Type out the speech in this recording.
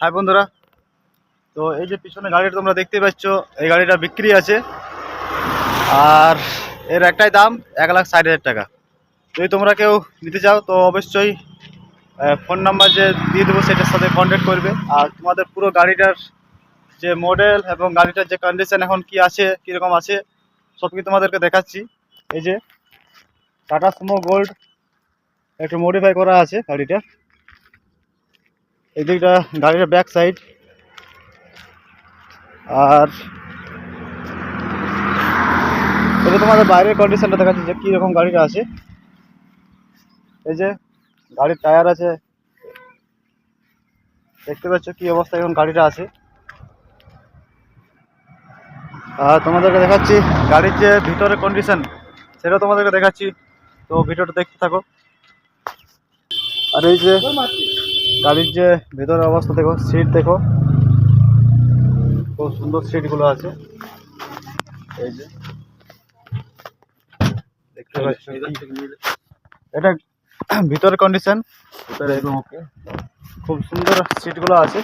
High বন্ধুরা, তো এই যে পিছনে গাড়িটা তোমরা দেখতে পাচ্ছ, এই গাড়িটা বিক্রি আছে। আর এর একটাই দাম 1,60,000 টাকা। যদি তোমরা কেউ নিতে চাও তো অবশ্যই ফোন নাম্বার যে দিয়ে দেবো সেটার সাথে কন্ট্যাক্ট করবে। আর তোমাদের পুরো গাড়িটার যে মডেল এবং গাড়িটার যে কন্ডিশন এখন কি আছে, কীরকম আছে, সব কিছু তোমাদেরকে দেখাচ্ছি। এই যে টাটা সুমো গোল্ড একটু মডিফাই করা আছে গাড়িটা। এই দিকটা গাড়িটার ব্যাক সাইড। আর এটা তোমাদের বাইরের কন্ডিশনটা দেখাচ্ছি যে কীরকম গাড়িটা আছে। এই যে গাড়ির টায়ার আছে, দেখতে পাচ্ছ কি অবস্থায় এখন গাড়িটা আছে। আর তোমাদেরকে দেখাচ্ছি গাড়ির যে ভিতরের কন্ডিশন, সেটা তোমাদেরকে দেখাচ্ছি। তো ভিডিওটা দেখতে থাকো। আর এই যে গাড়ির যে ভিতরের অবস্থা দেখো, সিট দেখো, খুব সুন্দর সিটগুলো আছে। এই যে দেখতে পাচ্ছ, এটা ভিতরের কন্ডিশন, খুব সুন্দর সিটগুলো আছে।